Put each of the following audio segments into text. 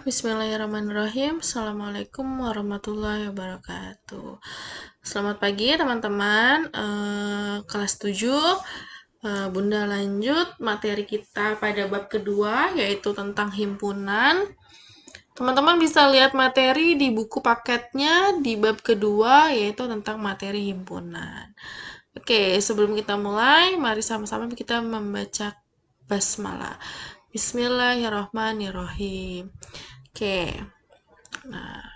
Bismillahirrahmanirrahim. Assalamualaikum warahmatullahi wabarakatuh. Selamat pagi teman-teman. Kelas 7, Bunda lanjut materi kita pada bab kedua, yaitu tentang himpunan. Teman-teman bisa lihat materi di buku paketnya di bab kedua, yaitu tentang materi himpunan. Sebelum kita mulai, mari sama-sama kita membaca basmalah. Bismillahirrahmanirrahim. Nah,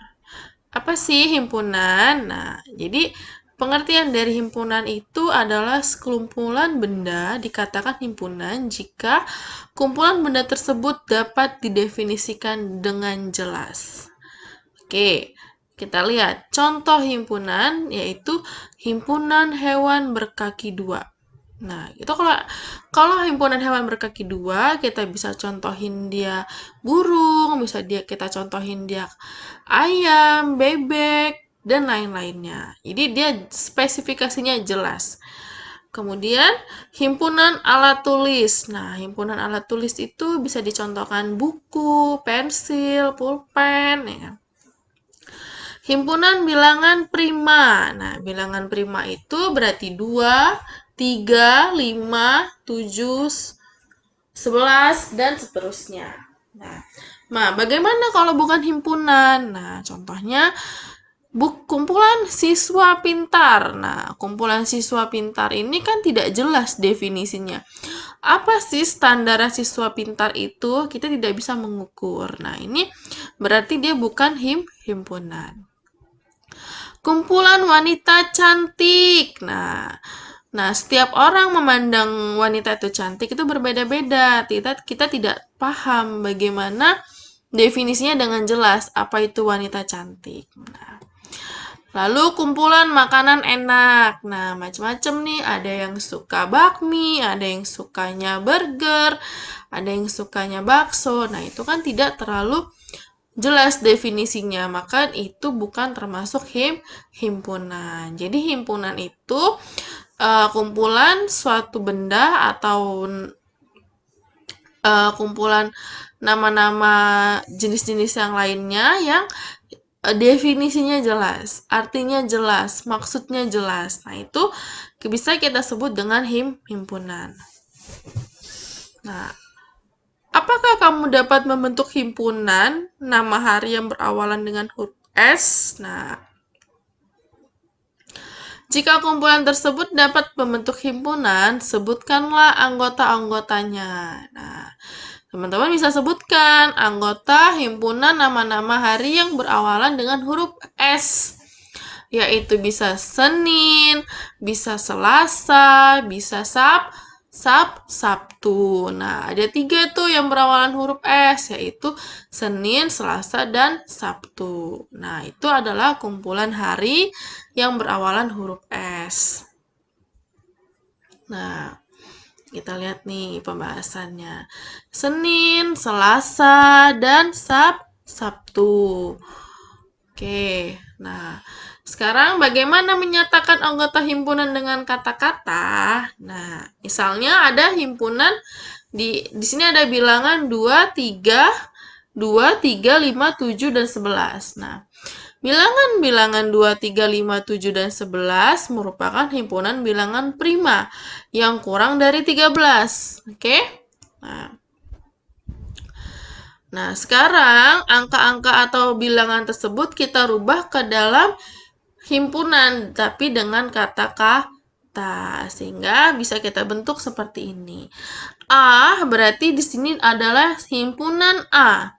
apa sih himpunan? Jadi pengertian dari himpunan itu adalah sekumpulan benda dikatakan himpunan jika kumpulan benda tersebut dapat didefinisikan dengan jelas. Kita lihat contoh himpunan, yaitu himpunan hewan berkaki dua. Nah, itu kalau himpunan hewan berkaki dua, kita bisa contohin dia burung, kita contohin dia ayam, bebek, dan lain-lainnya. Jadi dia spesifikasinya jelas. Kemudian himpunan alat tulis. Nah, himpunan alat tulis itu bisa dicontohkan buku, pensil, pulpen, ya. Himpunan bilangan prima. Nah, bilangan prima itu berarti 2, 3, 5, 7, 11, dan seterusnya. Nah, bagaimana kalau bukan himpunan? Nah, contohnya kumpulan siswa pintar. Nah, kumpulan siswa pintar ini kan tidak jelas definisinya. Apa sih standar siswa pintar itu? Kita tidak bisa mengukur. Nah, ini berarti dia bukan himpunan. Kumpulan wanita cantik. Nah, setiap orang memandang wanita itu cantik itu berbeda-beda. Kita tidak paham bagaimana definisinya dengan jelas apa itu wanita cantik. Lalu kumpulan makanan enak. Nah, macam-macam nih. Ada yang suka bakmi, ada yang sukanya burger, ada yang sukanya bakso. Nah, itu kan tidak terlalu jelas definisinya, maka itu bukan termasuk himpunan. Jadi himpunan itu kumpulan suatu benda atau kumpulan nama-nama jenis-jenis yang lainnya yang definisinya jelas, artinya jelas, maksudnya jelas. Nah, itu bisa kita sebut dengan himpunan. Nah, apakah kamu dapat membentuk himpunan nama hari yang berawalan dengan huruf S? Nah, jika kumpulan tersebut dapat membentuk himpunan, sebutkanlah anggota-anggotanya. Nah, teman-teman bisa sebutkan anggota himpunan nama-nama hari yang berawalan dengan huruf S. Yaitu bisa Senin, bisa Selasa, bisa Sabtu. Nah, ada 3 tuh yang berawalan huruf S, yaitu Senin, Selasa, dan Sabtu. Nah, itu adalah kumpulan hari yang berawalan huruf S. Nah, kita lihat nih pembahasannya. Senin, Selasa, dan Sabtu. Nah, sekarang bagaimana menyatakan anggota himpunan dengan kata-kata? Nah, misalnya ada himpunan di sini ada bilangan 2, 3, 5, 7, dan 11. Nah, bilangan 2, 3, 5, 7, dan 11 merupakan himpunan bilangan prima yang kurang dari 13. Nah, sekarang angka-angka atau bilangan tersebut kita rubah ke dalam himpunan, tapi dengan kata-kata, sehingga bisa kita bentuk seperti ini. A berarti di sini adalah himpunan A.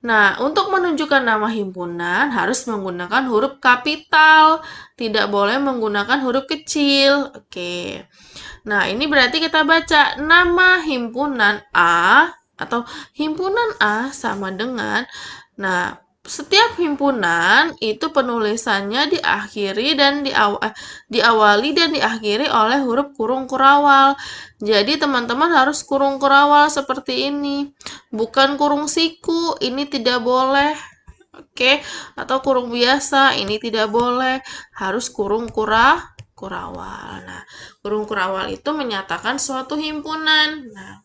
Nah, untuk menunjukkan nama himpunan harus menggunakan huruf kapital, tidak boleh menggunakan huruf kecil. Nah, ini berarti kita baca nama himpunan A atau himpunan A sama dengan, nah, setiap himpunan itu penulisannya diawali dan diakhiri oleh huruf kurung kurawal. Jadi teman-teman harus kurung kurawal seperti ini, bukan kurung siku, ini tidak boleh. Atau kurung biasa, ini tidak boleh, harus kurung kurawal. Nah, kurung kurawal itu menyatakan suatu himpunan. Nah,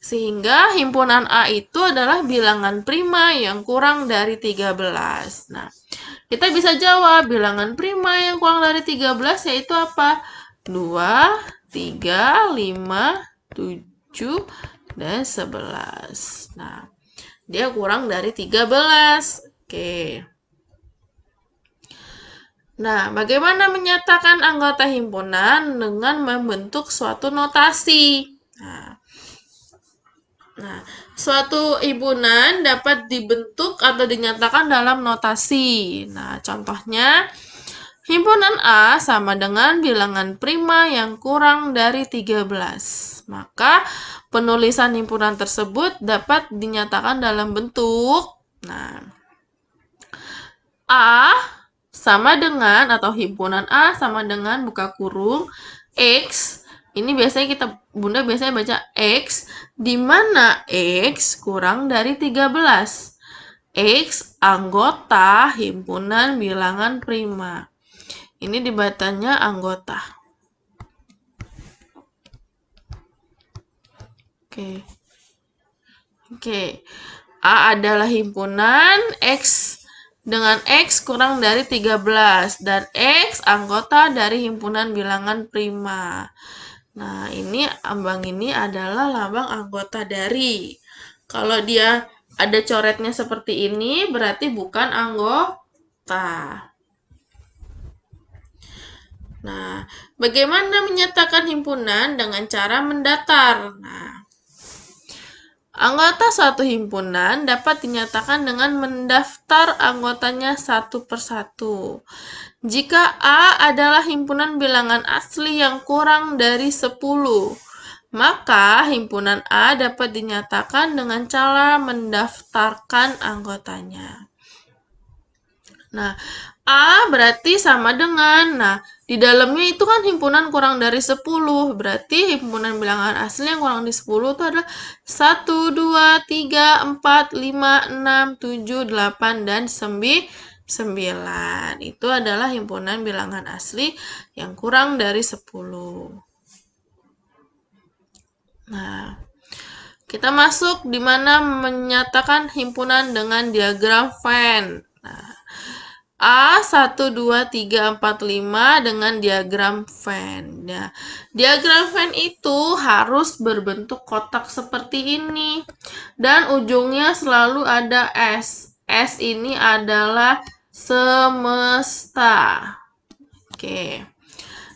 Sehingga himpunan A itu adalah bilangan prima yang kurang dari 13. Nah, kita bisa jawab bilangan prima yang kurang dari 13 yaitu apa? 2, 3, 5, 7, dan 11. Nah, dia kurang dari 13. Oke. Nah, bagaimana menyatakan anggota himpunan dengan membentuk suatu notasi? Nah, suatu himpunan dapat dibentuk atau dinyatakan dalam notasi. Nah, contohnya, himpunan A sama dengan bilangan prima yang kurang dari 13. Maka, penulisan himpunan tersebut dapat dinyatakan dalam bentuk, A sama dengan, atau himpunan A sama dengan buka kurung, X. Ini biasanya Bunda biasanya baca X, di mana X kurang dari 13. X anggota himpunan bilangan prima. Ini dibacanya anggota. Oke. A adalah himpunan, X dengan X kurang dari 13. Dan X anggota dari himpunan bilangan prima. Nah, ini ambang ini adalah lambang anggota dari. Kalau dia ada coretnya seperti ini, berarti bukan anggota. Nah, bagaimana menyatakan himpunan dengan cara mendatar? Nah, anggota suatu himpunan dapat dinyatakan dengan mendaftar anggotanya satu persatu. Jika A adalah himpunan bilangan asli yang kurang dari 10, maka himpunan A dapat dinyatakan dengan cara mendaftarkan anggotanya. Nah, A berarti sama dengan, di dalamnya itu kan himpunan kurang dari 10, berarti himpunan bilangan asli yang kurang dari 10 itu adalah 1, 2, 3, 4, 5, 6, 7, 8, dan 9. Itu adalah himpunan bilangan asli yang kurang dari 10. Nah, kita masuk di mana menyatakan himpunan dengan diagram Venn. Nah, A 1, 2, 3, 4, 5 dengan diagram Venn. Nah, diagram Venn itu harus berbentuk kotak seperti ini. Dan ujungnya selalu ada S. S ini adalah semesta. Oke.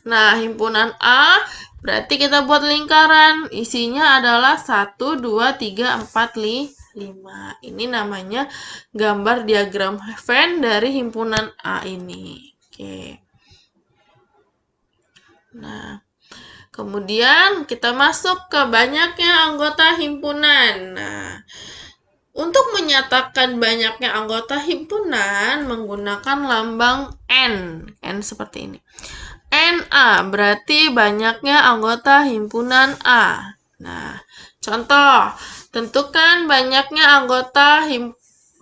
Nah, himpunan A berarti kita buat lingkaran. Isinya adalah 1, 2, 3, 4, 5. Ini namanya gambar diagram Venn dari himpunan A ini. Oke. Nah, kemudian kita masuk ke banyaknya anggota himpunan. Nah, untuk menyatakan banyaknya anggota himpunan menggunakan lambang N. N seperti ini. NA berarti banyaknya anggota himpunan A. Nah, contoh, tentukan banyaknya anggota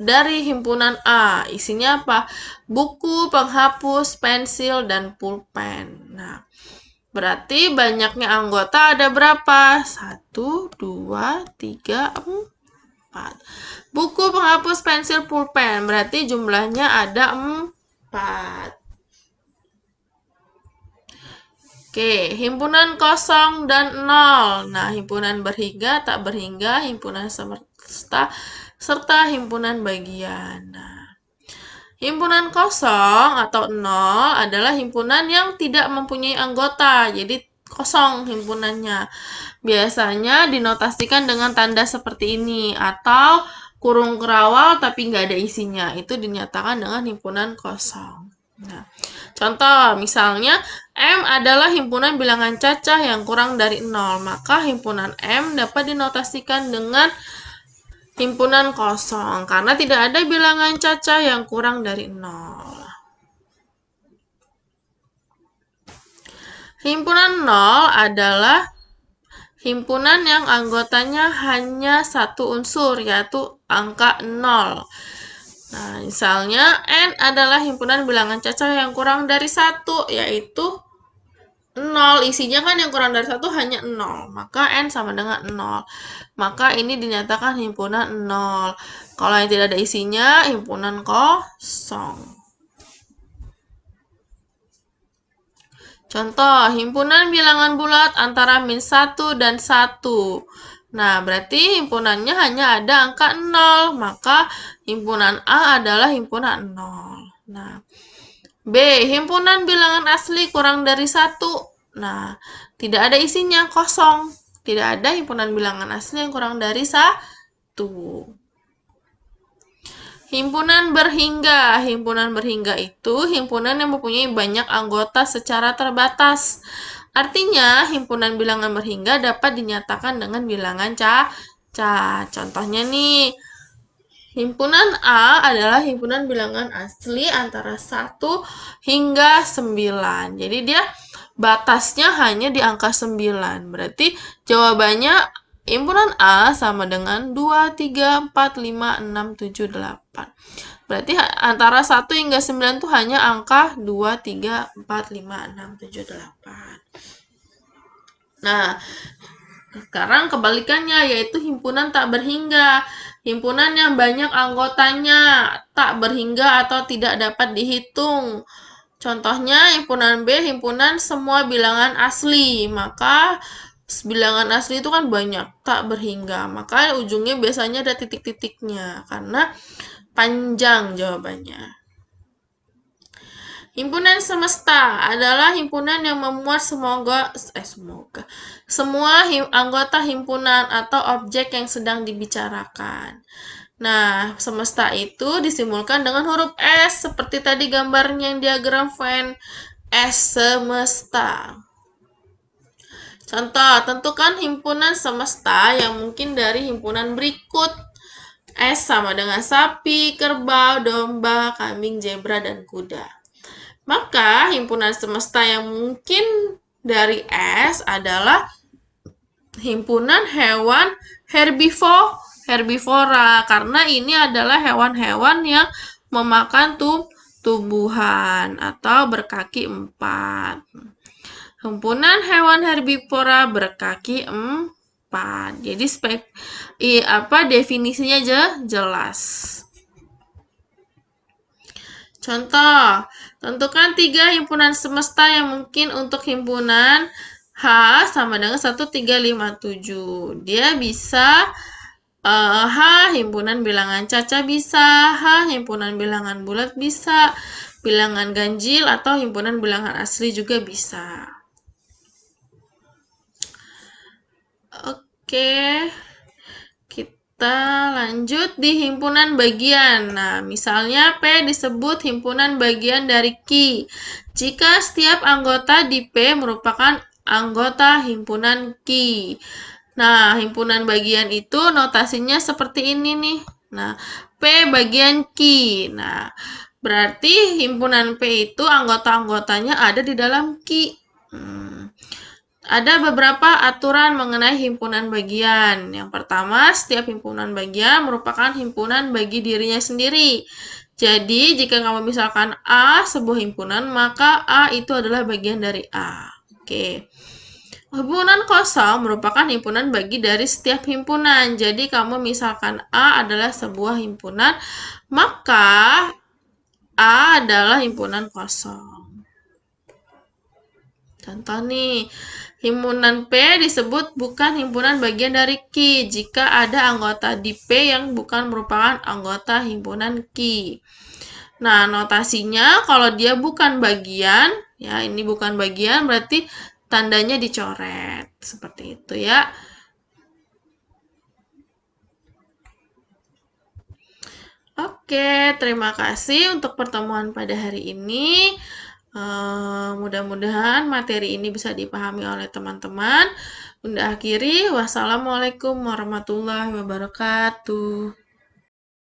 dari himpunan A. Isinya apa? Buku, penghapus, pensil, dan pulpen. Nah, berarti banyaknya anggota ada berapa? 1, 2, 3, 4. Buku, penghapus, pensil, pulpen. Berarti jumlahnya ada 4. Oke, himpunan kosong dan 0. Nah, himpunan berhingga, tak berhingga, himpunan serta himpunan bagian. Nah, himpunan kosong atau 0 adalah himpunan yang tidak mempunyai anggota. Jadi, kosong himpunannya. Biasanya dinotasikan dengan tanda seperti ini. Atau kurung kerawal tapi nggak ada isinya. Itu dinyatakan dengan himpunan kosong. Nah, contoh, misalnya M adalah himpunan bilangan cacah yang kurang dari 0, maka himpunan M dapat dinotasikan dengan himpunan kosong, karena tidak ada bilangan cacah yang kurang dari 0. Himpunan 0 adalah himpunan yang anggotanya hanya satu unsur, yaitu angka 0. Nah, misalnya N adalah himpunan bilangan cacah yang kurang dari 1, yaitu 0, isinya kan yang kurang dari 1 hanya 0, maka N sama dengan 0. Maka ini dinyatakan himpunan 0. Kalau yang tidak ada isinya, himpunan kosong. Contoh, himpunan bilangan bulat antara min 1 dan 1. Nah, berarti himpunannya hanya ada angka 0, maka himpunan A adalah himpunan 0. Nah, B, himpunan bilangan asli kurang dari 1. Nah, tidak ada isinya, kosong. Tidak ada himpunan bilangan asli yang kurang dari 1. Himpunan berhingga. Himpunan berhingga itu himpunan yang mempunyai banyak anggota secara terbatas. Artinya, himpunan bilangan berhingga dapat dinyatakan dengan bilangan cacat. Contohnya nih, himpunan A adalah himpunan bilangan asli antara 1 hingga 9. Jadi dia batasnya hanya di angka 9. Berarti jawabannya himpunan A sama dengan 2, 3, 4, 5, 6, 7, 8. Berarti antara 1 hingga 9 itu hanya angka 2, 3, 4, 5, 6, 7, 8. Nah, sekarang kebalikannya, yaitu himpunan tak berhingga. Himpunan yang banyak anggotanya, tak berhingga atau tidak dapat dihitung. Contohnya, himpunan B, himpunan semua bilangan asli. Maka, bilangan asli itu kan banyak, tak berhingga. Maka ujungnya biasanya ada titik-titiknya, karena panjang jawabannya. Himpunan semesta adalah himpunan yang memuat semua anggota himpunan atau objek yang sedang dibicarakan. Nah, semesta itu disimbolkan dengan huruf S, seperti tadi gambarnya yang diagram Venn. S semesta. Contoh, tentukan himpunan semesta yang mungkin dari himpunan berikut. S sama dengan sapi, kerbau, domba, kambing, zebra, dan kuda. Maka himpunan semesta yang mungkin dari S adalah himpunan hewan herbivora, karena ini adalah hewan-hewan yang memakan tumbuhan atau berkaki 4. Himpunan hewan herbivora berkaki 4. Jadi definisinya jelas. Contoh, tentukan 3 himpunan semesta yang mungkin untuk himpunan H sama dengan 1357. Dia bisa H himpunan bilangan caca bisa, H himpunan bilangan bulat bisa, bilangan ganjil atau himpunan bilangan asli juga bisa. Oke. Kita lanjut di himpunan bagian. Nah, misalnya P disebut himpunan bagian dari Q. Jika setiap anggota di P merupakan anggota himpunan Q. Nah, himpunan bagian itu notasinya seperti ini nih. Nah, P bagian Q. Nah, berarti himpunan P itu anggota-anggotanya ada di dalam Q. Ada beberapa aturan mengenai himpunan bagian. Yang pertama, setiap himpunan bagian merupakan himpunan bagi dirinya sendiri. Jadi, jika kamu misalkan A sebuah himpunan, maka A itu adalah bagian dari A. Oke. Himpunan kosong merupakan himpunan bagi dari setiap himpunan. Jadi, kamu misalkan A adalah sebuah himpunan, maka A adalah himpunan kosong. Contoh nih, himpunan P disebut bukan himpunan bagian dari Q jika ada anggota di P yang bukan merupakan anggota himpunan Q. Nah, notasinya kalau dia bukan bagian, ya ini bukan bagian berarti tandanya dicoret. Seperti itu ya. Oke, terima kasih untuk pertemuan pada hari ini. Mudah-mudahan materi ini bisa dipahami oleh teman-teman. Bunda akhiri, wassalamualaikum warahmatullahi wabarakatuh.